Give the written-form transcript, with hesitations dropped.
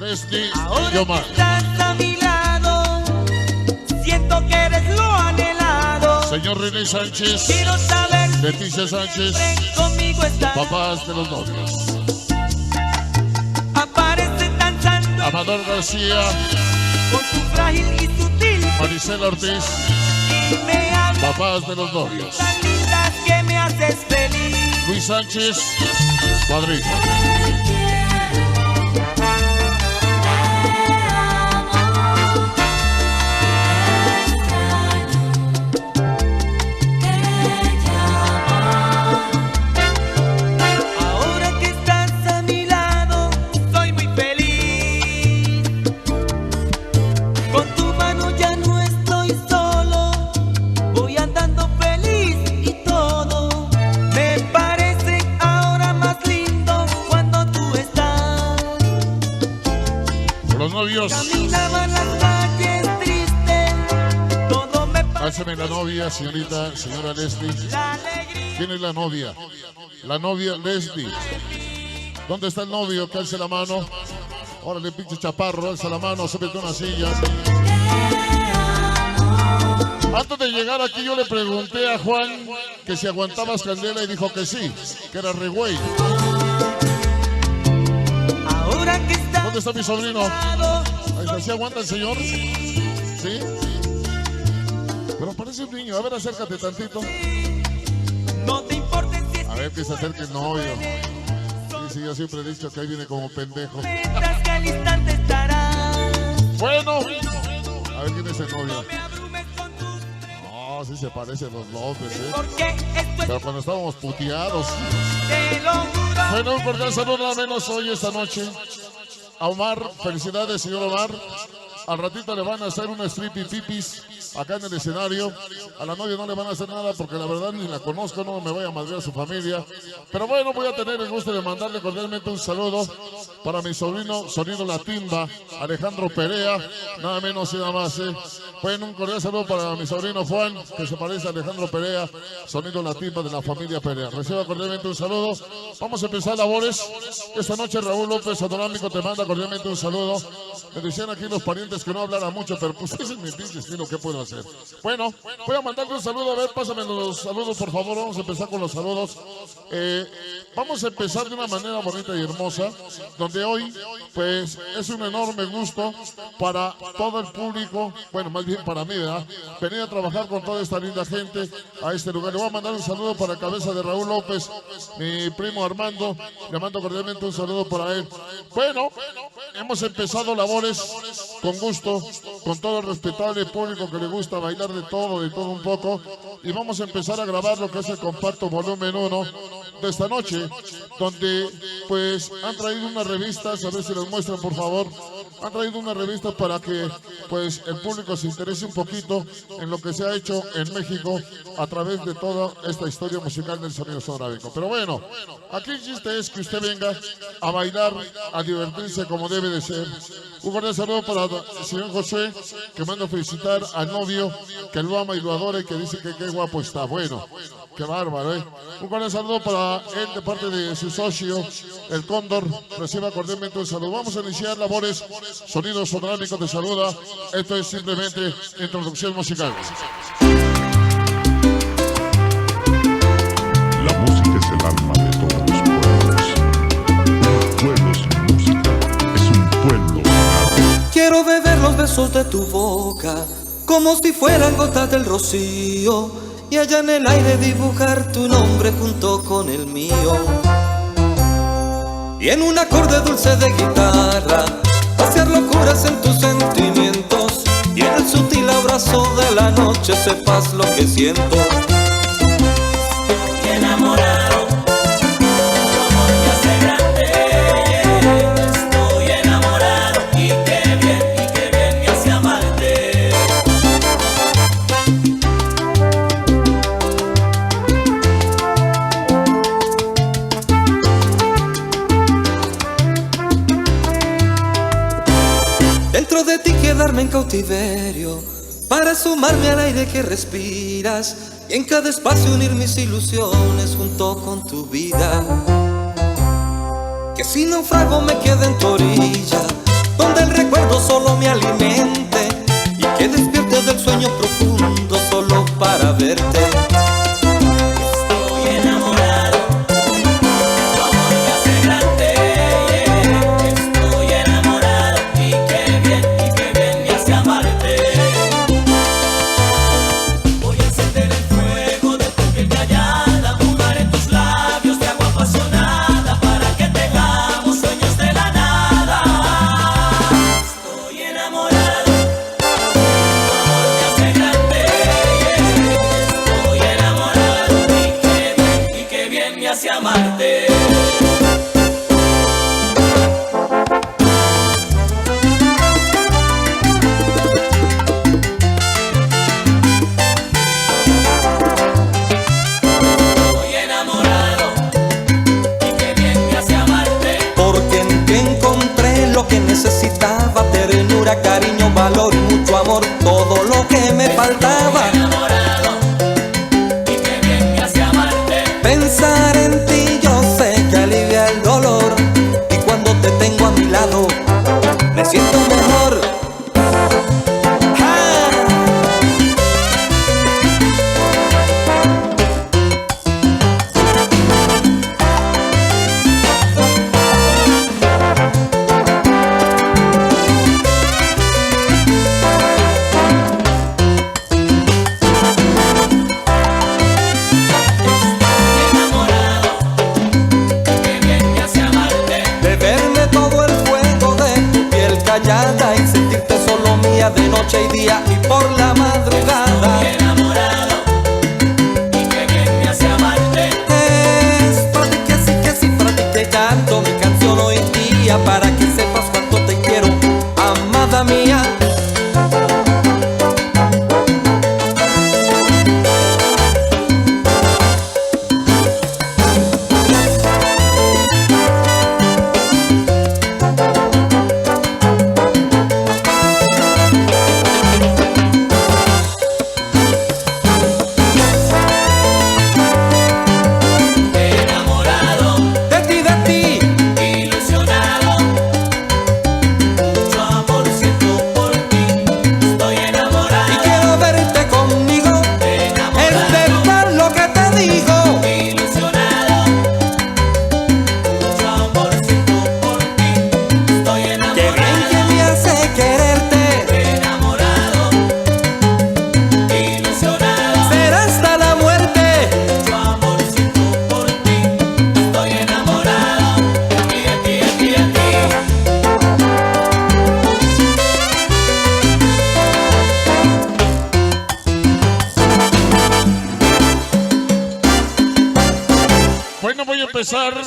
Leslie Ahora y Omar. que estás a mi lado, siento que eres lo anhelado. Señor René Sánchez, Quiero saber Leticia Sánchez, si conmigo estás. papás de los novios. Aparece danzando Amador García, con su frágil y sutil. Maricela Ortiz, Y me hablas papás de los novios. tan lindas que me haces feliz. Luis Sánchez, padrino. Ahora que estás a mi lado, soy muy feliz. Con tu mano ya no estoy solo, voy andando feliz y todo me parece ahora más lindo cuando tú estás. Los novios, Caminaba en las calles triste, todo me háceme la novia, señorita, señora Leslie. la alegría. ¿Quién es la novia? La novia Leslie. ¿Dónde está el novio? Que alce la mano. Órale, pinche chaparro, alza la mano, súbete a una silla. Antes de llegar aquí yo le pregunté a Juan que si aguantabas candela y dijo que sí, que era re güey. Ahora que estás ¿Dónde está mi sobrino? a mi lado, Ahí está, ¿sí aguanta el señor? ¿Sí? Pero parece un niño. A ver, acércate tantito. no te importa si A ver que se acerque el novio. Sí, sí, yo siempre he dicho que ahí viene como pendejo. estás que al instante estarás. Bueno, a ver quién es el novio. Me abrumes con tus No, sí se parecen los López, porque esto Pero cuando estábamos puteados. te lo juro. Bueno, un cordial saludo nada menos hoy, esta noche. A Omar, felicidades, señor Omar. Al ratito le van a hacer una strip y pipis acá en el escenario. A la novia no le van a hacer nada porque la verdad ni la conozco, no me voy a madrear a su familia. Pero bueno, voy a tener el gusto de mandarle cordialmente un saludo para mi sobrino, Sonido La Timba, Alejandro Perea, nada menos y nada más. Bueno, un cordial saludo para mi sobrino Juan, que se parece a Alejandro Perea, Sonido La Timba de la familia Perea. Reciba cordialmente un saludo. Vamos a empezar labores. Esta noche Raúl López Adorámico te manda cordialmente un saludo. Me decían aquí los parientes que no hablara mucho, pero pues ese es mi pinche estilo, ¿qué puedo hacer? Bueno, voy a mandarle un saludo, a ver, pásame los saludos, por favor, vamos a empezar con los saludos. Vamos a empezar de una manera bonita y hermosa, donde hoy, pues, es un enorme gusto para todo el público, bueno, más bien para mí, ¿verdad? Venir a trabajar con toda esta linda gente a este lugar. Le voy a mandar un saludo para la cabeza de Raúl López, mi primo Armando, le mando cordialmente un saludo para él. Bueno, hemos empezado labores con gusto, con todo el respetable público que le gusta bailar de todo un poco, y vamos a empezar a grabar lo que es el compacto volumen 1 de esta noche, donde pues han traído unas revistas, a ver si las muestran por favor. Han traído unas revistas para que pues el público se interese un poquito en lo que se ha hecho en México a través de toda esta historia musical del sonido sonorábico. Pero bueno, aquí el chiste es que usted venga a bailar, a divertirse como debe de ser. Un cordial saludo para el señor José, que manda a felicitar al novio, que lo ama y lo adora y que dice que qué guapo está. Bueno, qué bárbaro, ¿eh? Un cordial saludo para él de parte de su socio, el Cóndor. Reciba cordialmente un saludo. Vamos a iniciar labores. Sonido Sonorábico te saluda. Esto es simplemente introducción musical. La música es el alma de todos los pueblos. Un pueblo sin música es un pueblo nada. Quiero beber los besos de tu boca como si fueran gotas del rocío y allá en el aire dibujar tu nombre junto con el mío. Y en un acorde dulce de guitarra hacer locuras en tus sentimientos y en el sutil abrazo de la noche sepas lo que siento. Estoy enamorado, tu amor me hace grande. Estoy enamorado y qué bien me hace amarte. Dentro de ti quedarme en cautiverio para sumarme al aire que respiras y en cada espacio unir mis ilusiones junto con tu vida. Que si naufrago me quede en tu orilla sueño profundo solo para verte. Estoy enamorado, tu amor me hace grande. Estoy enamorado y qué bien me hace amarte. Voy a encender el fuego de tu piel callada, fumar en tus labios de agua apasionada para que tengamos sueños de la nada. Estoy enamorado, tu amor me hace grande. Estoy enamorado y qué bien me hace amarte. Estoy enamorado y qué bien me hace amarte. Porque en ti encontré lo que necesitaba: ternura, cariño, valor y mucho amor, todo lo que me faltaba. Enamorado y qué bien me hace amarte. Pensar en ti yo sé que alivia el dolor, y cuando te tengo a mi lado me siento mejor. ¡Ah! Enamorado, qué bien me hace amarte. De verme todo el fuego de tu piel callada y sentirte solo mía de noche y día y por la madrugada. Enamorado y qué bien me hace amarte. Es para ti que sí, para ti que canto mi canción hoy día, para que sepas cuánto te quiero, amada mía. Enamorado, De ti, ilusionado, mucho amor siento por ti. Estoy y enamorado, quiero verte conmigo, es enamorado, verdad lo que te digo. ilusionado, mucho amor siento por ti. Estoy Qué bien que enamorado, me hace quererte, enamorado, ilusionado, será hasta la muerte. mucho amor siento por ti. Estoy enamorado de ti. Bueno, voy a empezar.